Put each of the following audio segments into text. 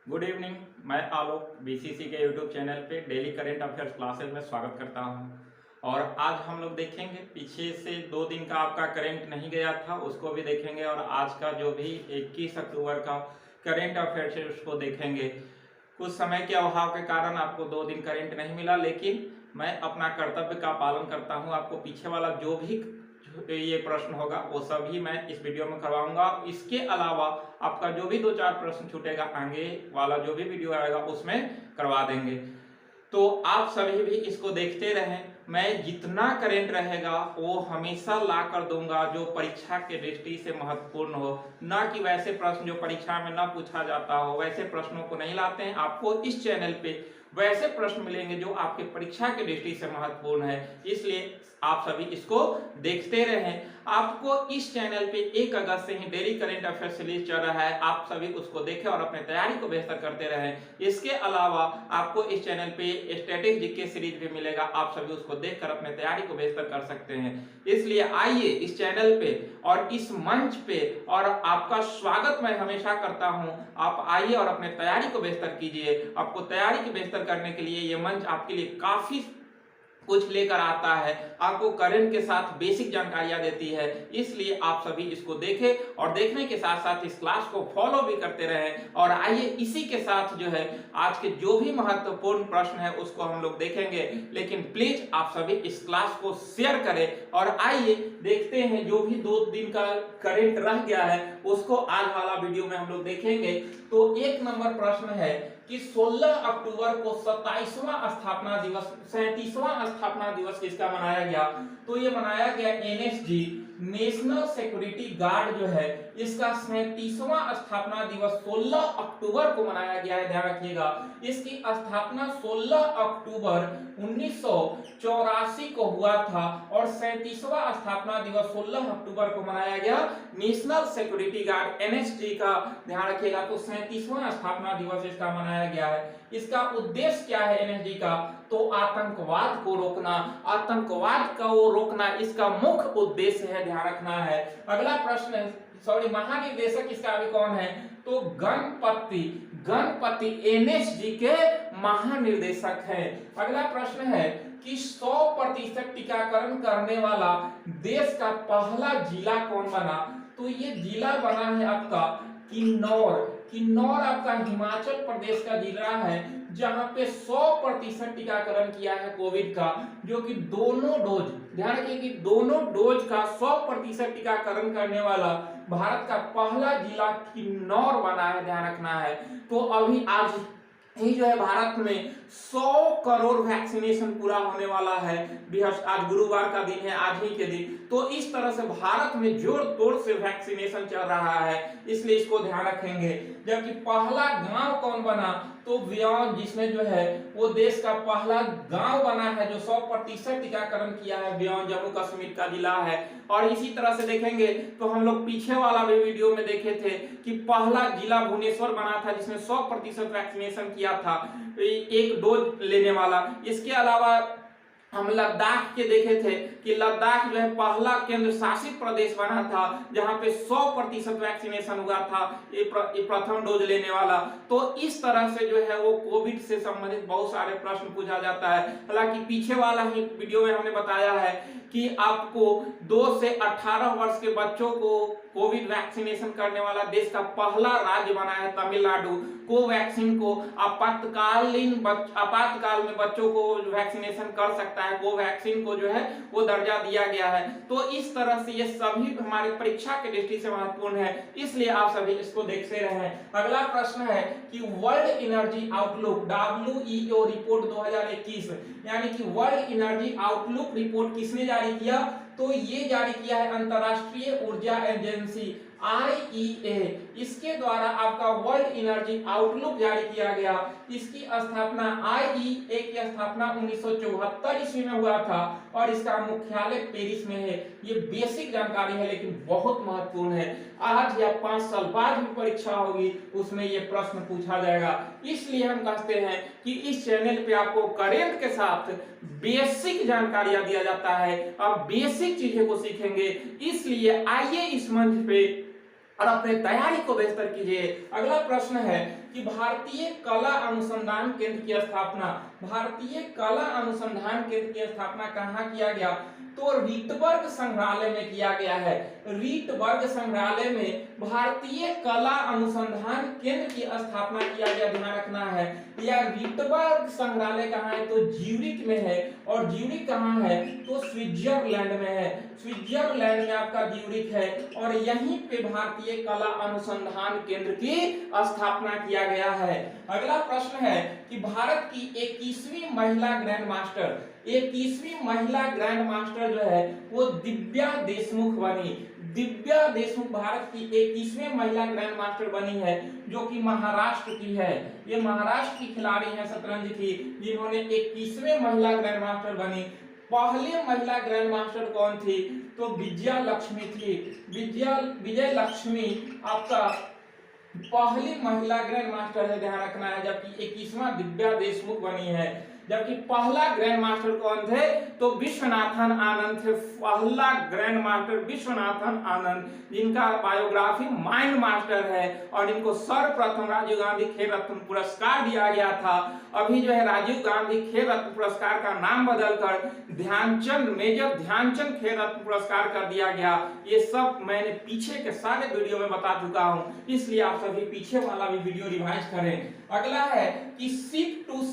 Good evening. मैं आलोक BCC के YouTube channel पे डेली करंट अफेयर्स क्लासेस में स्वागत करता हूं। और आज हम लोग देखेंगे, पीछे से 2 दिन का आपका करंट नहीं गया था उसको भी देखेंगे, और आज का जो भी 21 अक्टूबर का करंट अफेयर्स है उसको देखेंगे। कुछ समय के अभाव के कारण आपको 2 दिन करंट नहीं मिला, लेकिन मैं अपना कर्तव्य का पालन करता हूं। आपको पीछे वाला जो भी ये प्रश्न होगा वो सभी मैं इस वीडियो में करवाऊंगा। इसके अलावा आपका जो भी 2-4 प्रश्न छूटेगा आगे वाला जो भी वीडियो आएगा उसमें करवा देंगे। तो आप सभी भी इसको देखते रहें। मैं जितना करंट रहेगा वो हमेशा ला कर दूंगा जो परीक्षा के दृष्टि से महत्वपूर्ण हो, ना कि वैसे प्रश्न जो परीक्षा में ना पूछा जाता हो। वैसे प्रश्नों को नहीं लाते हैं। आपको इस चैनल पे वैसे प्रश्न मिलेंगे जो आपके परीक्षा के दृष्टि से महत्वपूर्ण है, इसलिए आप सभी इसको देखते रहें। आपको इस चैनल पे 1 अगस्त से ही डेली करंट अफेयर सीरीज चल रहा है, आप सभी उसको देखें और अपने तैयारी को बेहतर करते रहें। इसके अलावा आपको इस चैनल पे स्टैटिक जीके सीरीज भी मिलेगा, आप सभी उसको देखकर अपने तैयारी को बेहतर कर सकते हैं। इसलिए आइए इस चैनल पे और इस मंच पे, और आपका स्वागत मैं हमेशा करता हूं। आप आइए और अपने तैयारी को बेहतर कीजिए। आपको तैयारी की बेहतर करने के लिए ये मंच आपके लिए काफी कुछ लेकर आता है, आपको करंट के साथ बेसिक जानकारियां देती है। इसलिए आप सभी इसको देखें और देखने के साथ साथ इस क्लास को फॉलो भी करते रहें। और आइए इसी के साथ जो है आज के जो भी महत्वपूर्ण प्रश्न है उसको हम लोग देखेंगे, लेकिन प्लीज आप सभी इस क्लास को शेयर करें। और आइए देखते हैं जो भी 2 दिन का करंट रह गया है उसको आज वाला वीडियो में हम लोग देखेंगे। तो 1 नंबर प्रश्न है कि 16 अक्टूबर को 37वां स्थापना दिवस 37वां स्थापना दिवस किसका मनाया गया? तो ये मनाया गया एनएसजी, नेशनल सिक्योरिटी गार्ड जो है, इसका 37वां स्थापना दिवस 16 अक्टूबर को मनाया गया है। ध्यान रखिएगा, इसकी स्थापना 16 अक्टूबर 1984 को हुआ था और 37वां स्थापना दिवस 16 अक्टूबर को मनाया गया नेशनल सिक्योरिटी गार्ड एनएसजी का। ध्यान रखिएगा, तो 37वां स्थापना दिवस इसका मनाया गया है। इसका उद्देश्य क्या है एनएसजी का? तो आतंकवाद को रोकना, आतंकवाद को रोकना इसका मुख्य उद्देश्य है, ध्यान रखना है। अगला प्रश्न है, सॉरी, महानिदेशक इसका अभी कौन है? तो गणपति, गणपति एनएसजी के महानिदेशक है। अगला प्रश्न है कि 100% टीकाकरण करने वाला देश का पहला जिला कौन बना? तो ये जिला बना है आपका किन्नौर। किन्नौर आपका हिमाचल प्रदेश का जिला है जहां पे 100% टीकाकरण किया है कोविड का, जो कि दोनों डोज, ध्यान रखिए कि दोनों डोज का 100% टीकाकरण करने वाला भारत का पहला जिला किन्नौर बना है, ध्यान रखना है। तो अभी आज ही जो है भारत में 100 करोड़ वैक्सीनेशन पूरा होने वाला है। आज गुरुवार का दिन है, आज ही के दिन। तो इस तरह से भारत में जोर तोड़ से वैक्सीनेशन चल रहा है, इसलिए इसको ध्यान रखेंगे। जबकि पहला गांव कौन बना? तो व्योम, जिसने जो है वो देश का पहला गांव बना है जो 100% टीकाकरण किया है, व्योम जम्मू कश्मीर का जिला है। और इसी तरह से देखेंगे तो हम लोग पीछे वाला भी वीडियो में देखे थे कि पहला जिला भुवनेश्वर बना था जिसने 100% वैक्सीनेशन किया था, 1 डोज लेने वाला। इसके अलावा हम लद्दाख के देखे थे कि लद्दाख जो है पहला केंद्र शासित प्रदेश बना था जहां पे 100% वैक्सीनेशन हुआ था, ये प्रथम डोज लेने वाला। तो इस तरह से जो है वो कोविड से संबंधित बहुत सारे प्रश्न पूछा जाता है। हालांकि पीछे वाला ही वीडियो में हमने बताया है कि आपको 2 से 18 वर्ष के बच्चों को कोविड वैक्सीनेशन करने वाला देश का पहला राज्य बना है तमिलनाडु। कोवैक्सीन को आपातकाल में बच्चों को वैक्सीनेशन कर सकता है, कोवैक्सीन को जो है वो दर्जा दिया गया है। तो इस तरह से ये सभी हमारी परीक्षा की दृष्टि से महत्वपूर्ण है, इसलिए आप सभी इसको देखते रहें। अगला प्रश्न है कि world energy outlook WEO report 2021, यानी कि वर्ल्ड एनर्जी आउटलुक रिपोर्ट किसने जारी किया? तो ये जारी किया है अंतरराष्ट्रीय ऊर्जा एजेंसी IEA, इसके द्वारा आपका वर्ल्ड एनर्जी आउटलुक जारी किया गया। इसकी स्थापना IEA की स्थापना 1974 ईस्वी में हुआ था और इसका मुख्यालय पेरिस में है। ये बेसिक जानकारी है लेकिन बहुत महत्वपूर्ण है। आज या 5 साल बाद भी परीक्षा होगी उसमें ये प्रश्न पूछा जाएगा। इसलिए हम कहते हैं कि इस चैनल पे आपको करंट के साथ बेसिक जानकारियां दिया जाता है, आप बेसिक चीजें को सीखेंगे। इसलिए आइए इस मंच पे और अपने तैयारी को बेहतर कीजिए। अगला प्रश्न है कि भारतीय कला अनुसंधान केंद्र की स्थापना, भारतीय कला अनुसंधान केंद्र की स्थापना कहाँ किया गया? तो रीटबर्ग संग्रहालय में किया गया है। रीटबर्ग संग्रहालय में भारतीय कला अनुसंधान केंद्र की स्थापना किया गया, ध्यान रखना है। यह रीटबर्ग संग्रहालय कहाँ है? तो ज्यूरिख में है। और ज्यूरिख कहाँ है? तो स्विट्जरलैंड में है। स्विट्जरलैंड में आपका ज्यूरिख है और यहीं पे भारतीय कला अनुसंधान केंद्र की स्थापना किया गया है। अगला प्रश्न है कि भारत की 21वीं महिला ग्रैंड मास्टर, 21वीं महिला ग्रैंड मास्टर जो है वो दिव्या देशमुख बनी। दिव्या देशमुख भारत की 21वीं महिला ग्रैंड मास्टर बनी है, जो कि महाराष्ट्र की है। ये महाराष्ट्र की खिलाड़ी है शतरंज की, जिन्होंने 21वें महिला ग्रैंड मास्टर बनी। पहली महिला ग्रैंड मास्टर कौन थी? तो विजया लक्ष्मी थी। विजय लक्ष्मी आपका पहली महिला ग्रैंड मास्टर है, ध्यान रखना है। जबकि 21वां दिव्या देशमुख बनी है। जबकि पहला ग्रैंड मास्टर कौन थे? तो विश्वनाथन आनंद थे। पहला ग्रैंड मास्टर विश्वनाथन आनंद, जिनका बायोग्राफी माइंड मास्टर है और इनको सर्वप्रथम राजीव गांधी खेल रत्न पुरस्कार दिया गया था। अभी जो है राजीव गांधी खेल रत्न पुरस्कार का नाम बदलकर ध्यानचंद, मेजर ध्यानचंद खेल रत्न पुरस्कार कर दिया गया। ये सब मैंने पीछे के सारे वीडियो में बता चुका हूं, इसलिए आप सभी पीछे वाला भी वीडियो रिवाइज करें। अगला है कि ship to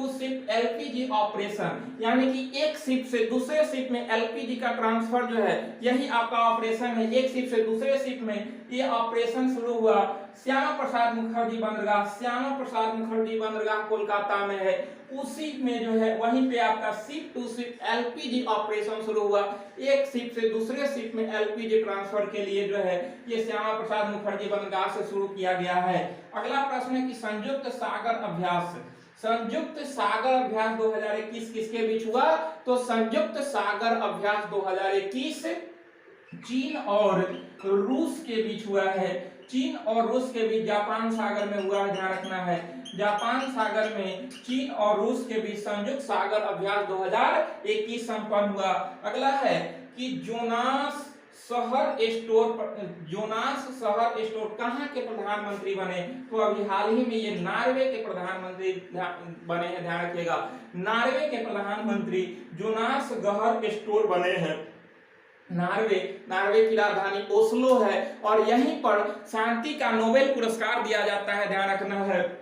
ship LPG operation, यानी कि एक शिप से दूसरे शिप में एलपीजी का ट्रांसफर जो है, यही आपका ऑपरेशन है। एक शिप से दूसरे शिप में ये ऑपरेशन शुरू हुआ श्यामा प्रसाद मुखर्जी बंदरगाह। श्यामा प्रसाद मुखर्जी बंदरगाह कोलकाता में है। उसी में जो है वहीं पे आपका ship to ship LPG operation शुरू हुआ। एक शिप से दूसरे शिप में एलपीजी ट्रांसफर के लिए जो है ये श्यामा प्रसाद मुखर्जी बंदरगाह से शुरू किया गया है। अगला प्रश्न है कि संयुक्त सागर अभ्यास, संयुक्त सागर अभ्यास 2021 किसके बीच हुआ? तो संयुक्त सागर अभ्यास 2021 चीन और रूस के बीच हुआ है। चीन और रूस के बीच जापान सागर में हुआ है, ध्यान रखना है। जापान सागर में चीन और रूस के बीच संयुक्त सागर अभ्यास 2021 संपन्न हुआ। अगला है कि जोनास शहर स्टोर कहाँ के प्रधानमंत्री बने? तो अभी हाल ही में ये नॉर्वे के प्रधानमंत्री बने हैं, ध्यान रखिएगा। नॉर्वे के प्रधानमंत्री जोनास शहर स्टोर बने हैं। नॉर्वे की राजधानी ओस्लो है और यहीं पर शांति का नोबेल पुरस्कार दिया जाता है, ध्यान रखना है।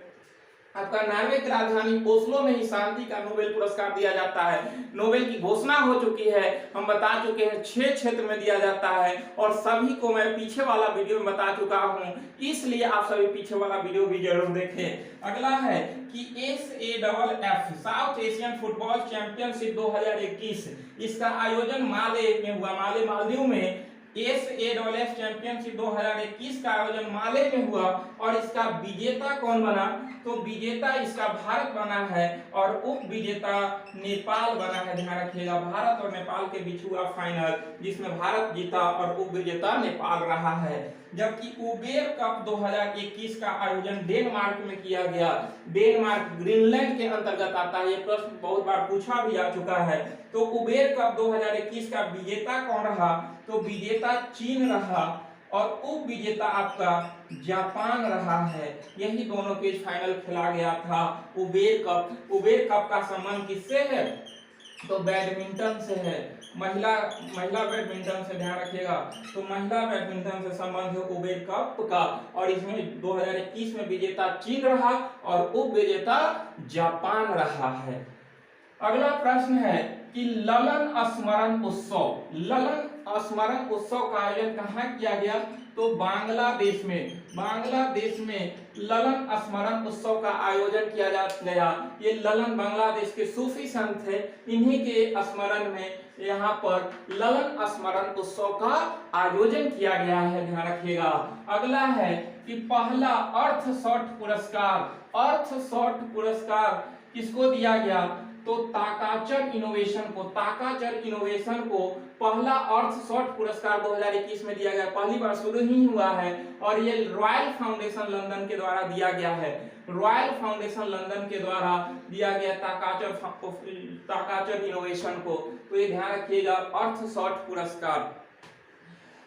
आपका नॉर्वे की राजधानी ओस्लो में ही शांति का नोबेल पुरस्कार दिया जाता है। नोबेल की घोषणा हो चुकी है, हम बता चुके हैं 6 क्षेत्र में दिया जाता है और सभी को मैं पीछे वाला वीडियो में बता चुका हूं, इसलिए आप सभी पीछे वाला वीडियो भी जरूर देखें। अगला है कि SAFF south Asian football championship 2021, इसका आयोजन माले में हुआ। माले मालदीव में SAFF चैंपियनशिप 2021 का आयोजन माले में हुआ और इसका विजेता कौन बना? तो विजेता इसका भारत बना है और उप विजेता नेपाल बना है, ध्यान रखिएगा। भारत और नेपाल के बीच हुआ फाइनल, जिसमें भारत जीता और उप विजेता नेपाल रहा है। जबकि उबेर कप 2021 का आयोजन डेनमार्क में किया गया। डेनमार्क ग्रीनलैंड के अंतर्गत आता है, ये प्रश्न बहुत बार पूछा भी आ चुका है। तो उबेर कप 2021 का विजेता कौन रहा? तो विजेता चीन रहा और उप विजेता आपका जापान रहा है। यही दोनों के फाइनल खेला गया था। उबेर कप का संबंध किससे है? तो बैडमिंटन से है, महिला बैडमिंटन से, ध्यान रखिएगा। तो महिला बैडमिंटन से संबंध है उबेर कप का और इसमें 2021 में विजेता चीन रहा और उप विजेता जापान रहा है। अगला प्रश्न है कि ललन स्मरण उत्सव का आयोजन कहाँ किया गया? तो बांग्लादेश में ललन स्मरण उत्सव का आयोजन किया गया। ये ललन बांग्लादेश के सूफी संत थे, इन्हीं के स्मरण में यहाँ पर ललन स्मरण उत्सव का आयोजन किया गया है, ध्यान रखिएगा। अगला है कि पहला अर्थ शॉट पुरस्कार किसको दिया गया? तो ताकाचर इनोवेशन को पहला अर्थ शॉट पुरस्कार 2021 में दिया गया। पहली बार शुरू ही हुआ है और ये रॉयल फाउंडेशन लंदन के द्वारा दिया गया है। रॉयल फाउंडेशन लंदन के द्वारा दिया गया ताकाचर इनोवेशन को, तो ये ध्यान रखिएगा, अर्थ शॉट पुरस्कार।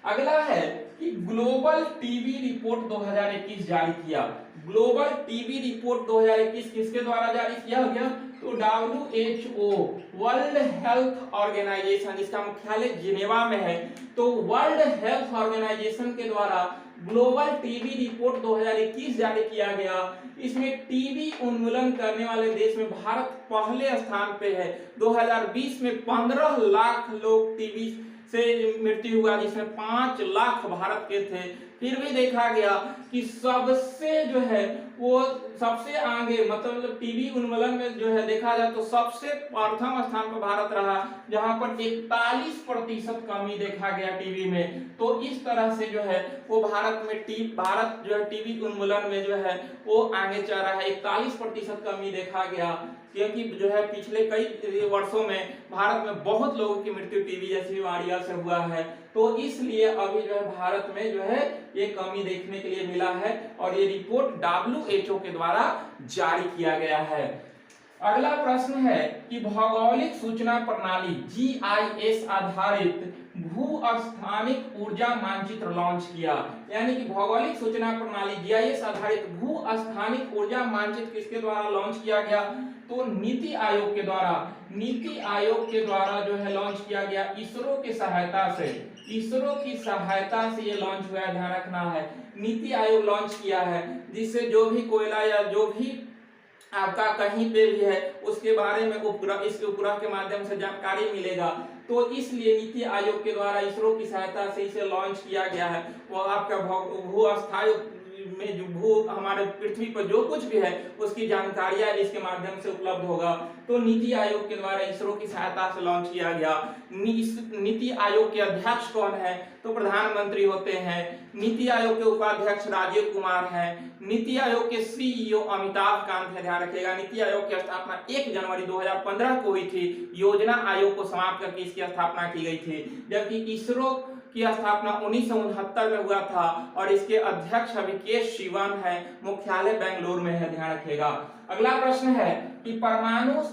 अगला है कि ग्लोबल टीबी रिपोर्ट 2021 जारी किया। ग्लोबल टीबी रिपोर्ट 2021 किसके द्वारा जारी किया गया? तो WHO वर्ल्ड हेल्थ ऑर्गेनाइजेशन, जिसका मुख्यालय जिनेवा में है, तो वर्ल्ड हेल्थ ऑर्गेनाइजेशन के द्वारा ग्लोबल टीबी रिपोर्ट 2021 जारी किया गया। इसमें टीबी उन्मूलन करने वाले देश में भारत पहले स्थान पे है। 2020 में 15 लाख लोग टीबी से मृत्यु हुआ, जिसमें 5 लाख भारत के थे। फिर भी देखा गया कि सबसे जो है वो सबसे आगे, मतलब टीबी उन्मूलन में जो है देखा जाए तो सबसे प्रथम स्थान पर भारत रहा, जहां पर 41% कमी देखा गया टीबी में। तो इस तरह से जो है वो भारत जो है टीबी उन्मूलन में जो है वो आगे चल रहा है। 41% कमी देखा गया, क्योंकि जो है पिछले कई वर्षों में भारत में बहुत लोगों की मृत्यु टीबी जैसी बीमारियों से हुआ है। तो इसलिए अभी जो है भारत में जो है ये कमी देखने के लिए मिला है, और ये रिपोर्ट WHO के द्वारा जारी किया गया है। अगला प्रश्न है कि भौगोलिक सूचना प्रणाली GIS आधारित भू-स्थानिक ऊर्जा मानचित्र लॉन्च किया। यानी कि भौगोलिक सूचना प्रणाली GIS आधारित भू-स्थानिक ऊर्जा मानचित्र किसके द्वारा लॉन्च किया गया? तो नीति आयोग के द्वारा। नीति आयोग के द्वारा जो है लॉन्च किया गया, इसरो की सहायता से। इसरो की सहायता से ये लॉन्च हुआ है, ध्यान रखना है। नीति आयोग लॉन्च किया है, जिससे जो भी कोयला या जो भी आपका कहीं पे भी है उसके बारे में इस उपग्रह के माध्यम से जानकारी मिलेगा। तो इसलिए नीति आयोग के द्वारा इसरो की सहायता से इसे लॉन्च किया गया है। वो आपका भू अस्थायी में जो भू हमारे पृथ्वी पर जो कुछ भी है उसकी जानकारियां इसके माध्यम से उपलब्ध होगा। तो नीति आयोग के द्वारा इसरो की सहायता से लॉन्च किया गया। नीति आयोग के अध्यक्ष कौन है? तो प्रधानमंत्री होते हैं। नीति आयोग के उपाध्यक्ष राजीव कुमार हैं। नीति आयोग के CEO अमिताभ कांत है, ध्यान रखिएगा। नीति आयोग की स्थापना 1 जनवरी 2015 को हुई थी। योजना आयोग को समाप्त करके इसकी स्थापना की गई थी, जबकि इसरो की स्थापना 1969 में हुआ था, और इसके अध्यक्ष अभिकेश शिवन है। मुख्यालय बेंगलुरु में है, ध्यान रखिएगा। अगला प्रश्न है कि परमाणु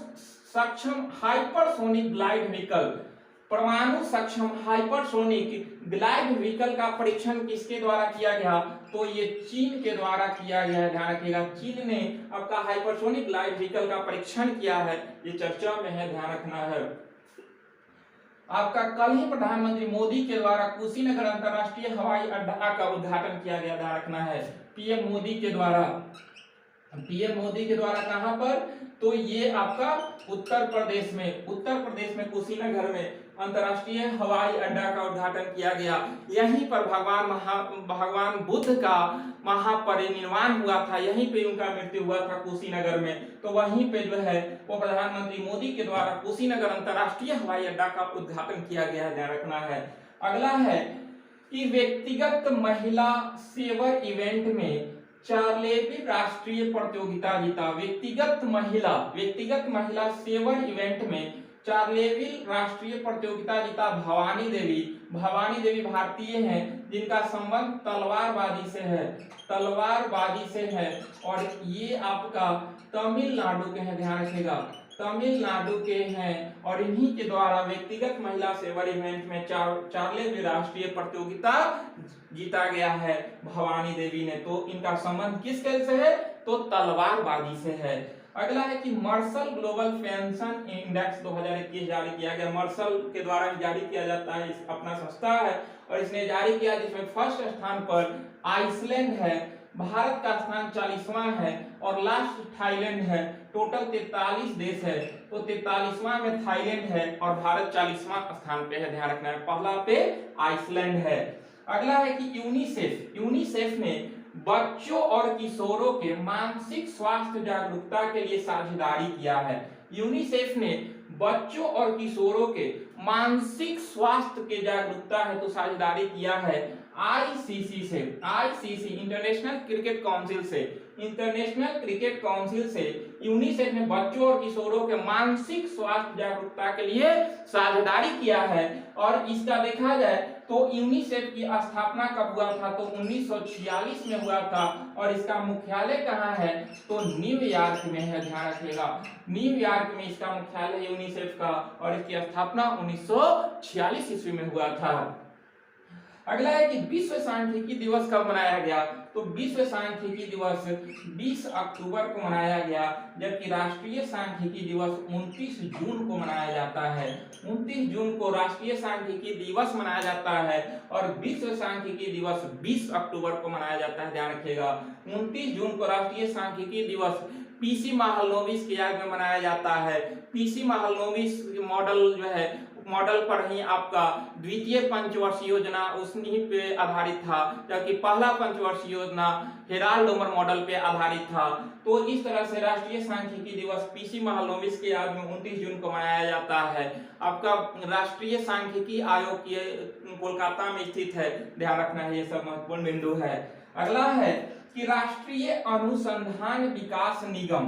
सक्षम हाइपरसोनिक ग्लाइड व्हीकल, परमाणु सक्षम हाइपरसोनिक ग्लाइड व्हीकल का परीक्षण किसके द्वारा किया गया? तो ये चीन के द्वारा किया गया है, ध्यान रखिएगा। चीन ने आपका हाइपरसोनिक ग्लाइड व्हीकल का परीक्षण किया है, ये चर्चा में है, ध्यान रखना है। आपका कल ही प्रधानमंत्री मोदी के द्वारा कुशीनगर अंतरराष्ट्रीय हवाई अड्डा का उद्घाटन किया गया, ध्यान रखना है। पीएम मोदी के द्वारा, पीएम मोदी के द्वारा कहां पर? तो ये आपका उत्तर प्रदेश में कुशीनगर में अंतरराष्ट्रीय हवाई अड्डा का उद्घाटन किया गया। यहीं पर भगवान बुद्ध का महापरिनिर्वाण हुआ था, यहीं पे उनका मृत्यु हुआ था कुशीनगर में। तो वहीं पे जो है वो प्रधानमंत्री मोदी के द्वारा कुशीनगर अंतरराष्ट्रीय हवाई अड्डा का उद्घाटन किया गया है, ध्यान रखना है। अगला है कि व्यक्तिगत महिला सेवर इवेंट में 4वीं राष्ट्रीय प्रतियोगिता जीता। व्यक्तिगत महिला सेवर इवेंट में 4वीं राष्ट्रीय प्रतियोगिता जीता भवानी देवी भारतीय हैं, जिनका संबंध तलवारबाजी से है, और ये आपका तमिलनाडु के हैं, ध्यान रखिएगा। तमिलनाडु के हैं, और इन्हीं के द्वारा व्यक्तिगत महिला सेवर इवेंट में 4वीं राष्ट्रीय प्रतियोगिता जीता गया है भवानी देवी ने। तो इनका संबंध किस खेल से है? तो तलवारबाजी से है। अगला है कि मार्शल ग्लोबल पेंशन इंडेक्स 2021 जारी किया गया। मार्शल के द्वारा जारी किया जाता है, अपना संस्था है, और इसने जारी किया, जिसमें फर्स्ट स्थान पर आइसलैंड है, भारत का स्थान 40वां है, और लास्ट थाईलैंड है। टोटल 43 देश है, तो 43वां में थाईलैंड है, और भारत 40वां स्थान पे है, ध्यान रखना है। पहला पे आइसलैंड है। अगला है कि यूनिसेफ ने बच्चों और किशोरों के मानसिक स्वास्थ्य जागरूकता के लिए साझेदारी किया है। यूनिसेफ ने बच्चों और किशोरों के मानसिक स्वास्थ्य के जागरूकता है तो साझेदारी किया है आईसीसी से, इंटरनेशनल क्रिकेट काउंसिल से यूनिसेफ ने बच्चों और किशोरों के मानसिक स्वास्थ्य जागरूकता के लिए साझेदारी किया है। और इसका देखा जाए तो यूनिसेफ की स्थापना कब हुआ था? तो 1946 में हुआ था, और इसका मुख्यालय कहाँ है? तो न्यूयॉर्क में है, ध्यान रखिएगा। न्यूयॉर्क में इसका मुख्यालय यूनिसेफ का, और इसकी स्थापना 1946 ईस्वी में हुआ था। अगला है कि विश्व सांख्यिकी दिवस कब मनाया गया, तो विश्व सांख्यिकी दिवस 20 अक्टूबर को मनाया गया, जबकि राष्ट्रीय सांख्यिकी दिवस 29 जून को मनाया जाता है। 29 जून को राष्ट्रीय सांख्यिकी दिवस मनाया जाता है और विश्व सांख्यिकी दिवस 20 अक्टूबर को मनाया जाता है। ध्यान रखिएगा, 29 जून को राष्ट्रीय सांख्यिकी दिवस पीसी महालनोबिस की याद में मनाया जाता है। पीसी महालनोबिस मॉडल जो है, मॉडल पर ही आपका द्वितीय पंचवर्षीय योजना उसी पे आधारित था, जबकि पहला पंचवर्षीय योजना हेराल्ड उमर मॉडल पे आधारित था। तो इस तरह से राष्ट्रीय सांख्यिकी दिवस पीसी महालनोबिस के याद में 29 जून को मनाया जाता है। आपका राष्ट्रीय सांख्यिकी आयोग की कोलकाता में स्थित है, ध्यान रखना है, ये सब महत्वपूर्ण बिंदु है। अगला है कि राष्ट्रीय अनुसंधान विकास निगम,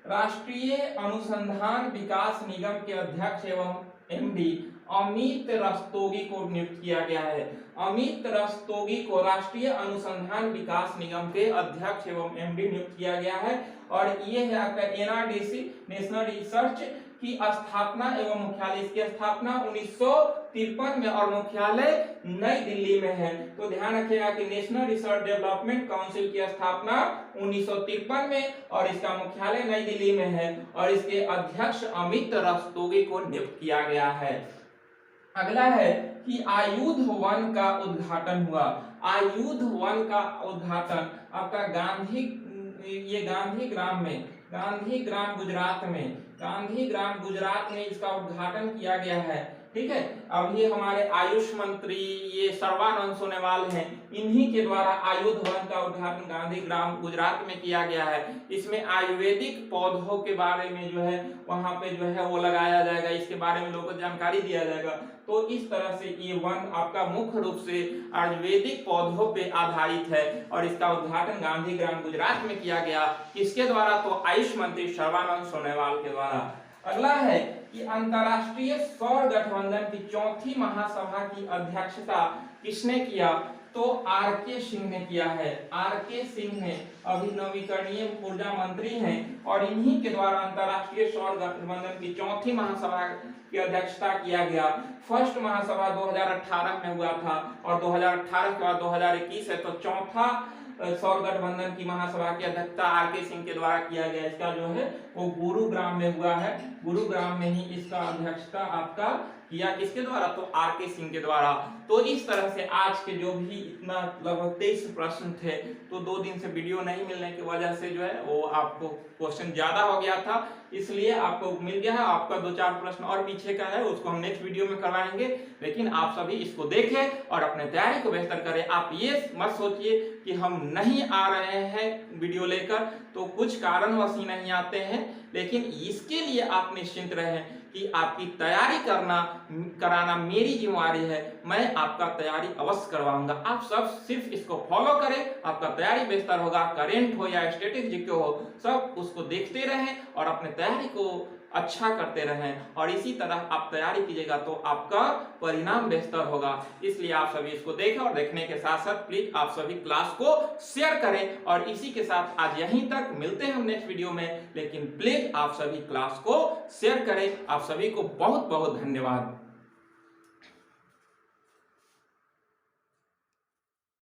राष्ट्रीय अनुसंधान विकास निगम के अध्यक्ष एवं एमडी अमित रस्तोगी को नियुक्त किया गया है। अमित रस्तोगी को राष्ट्रीय अनुसंधान विकास निगम के अध्यक्ष एवं एमडी नियुक्त किया गया है। और ये है आपका एनआरडीसी, नेशनल रिसर्च की स्थापना एवं मुख्यालय, इसकी स्थापना 1953 में और मुख्यालय नई दिल्ली में है। तो ध्यान रखिएगा कि नेशनल रिसर्च डेवलपमेंट काउंसिल की स्थापना 1953 में और इसका मुख्यालय नई दिल्ली में है और इसके अध्यक्ष अमित रस्तोगी को नियुक्त किया गया है। अगला है कि आयुध वन का उद्घाटन हुआ। आयुध वन का उद्घाटन आपका गांधीग्राम गुजरात में इसका उद्घाटन किया गया है। ठीक है, अब ये हमारे आयुष मंत्री ये सर्बानंद सोनोवाल हैं, इन्हीं के द्वारा आयुध वन का उद्घाटन गांधीग्राम गुजरात में किया गया है। इसमें आयुर्वेदिक पौधों के बारे में जो है वहां पे जो है वो लगाया जाएगा, इसके बारे में लोगों को जानकारी दिया जाएगा। तो इस तरह से ये वन आपका मुख्य रूप से आयुर्वेदिक पौधों पे आधारित है और इसका उद्घाटन गांधीग्राम गुजरात में किया गया। किसके द्वारा, तो आयुष मंत्री सर्बानंद सोनोवाल के द्वारा। अगला है कि अंतर्राष्ट्रीय सौर गठबंधन की चौथी महासभा की अध्यक्षता किसने किया, तो आर.के. सिंह ने किया है। आर.के. सिंह ने अभी नवीकरणीय ऊर्जा मंत्री हैं और इन्हीं के द्वारा अंतर्राष्ट्रीय सौर गठबंधन की चौथी महासभा की अध्यक्षता किया गया। फर्स्ट महासभा 2018 में हुआ था और 2018 के बाद 2021 है, तो चौथा सौर गठबंधन की महासभा की अध्यक्षता आर.के. सिंह के द्वारा किया गया। इसका जो है वो गुरुग्राम में हुआ है, गुरुग्राम में ही इसका अध्यक्षता आपका किया, किसके द्वारा, तो आर.के. सिंह के द्वारा। तो इस तरह से आज के जो भी इतना लगभग 23 प्रश्न थे, तो 2 दिन से वीडियो नहीं मिलने की वजह से जो है वो आपको क्वेश्चन ज्यादा हो गया था, इसलिए आपको मिल गया है। आपका 2-4 प्रश्न और पीछे का है, उसको हम नेक्स्ट वीडियो में करवाएंगे। लेकिन आप सभी इसको देखें और अपने तैयारी को बेहतर करें। आप ये मत सोचिए कि हम नहीं आ रहे हैं वीडियो लेकर, तो कुछ कारणवश ही नहीं आते हैं, लेकिन इसके लिए आप निश्चिंत रहें कि आपकी तैयारी कराना मेरी जिम्मेदारी है। मैं आपका तैयारी अवश्य करवाऊंगा। आप सब सिर्फ इसको फॉलो करें, आपका तैयारी बेहतर होगा। करेंट हो या स्टैटिक जीके हो, सब उसको देखते रहें और अपने तैयारी को अच्छा करते रहें और इसी तरह आप तैयारी कीजिएगा तो आपका परिणाम बेहतर होगा। इसलिए आप सभी इसको देखें और देखने के साथ साथ प्लीज आप सभी क्लास को शेयर करें। और इसी के साथ आज यहीं तक, मिलते हैं हम नेक्स्ट वीडियो में, लेकिन प्लीज आप सभी क्लास को शेयर करें। आप सभी को बहुत बहुत धन्यवाद।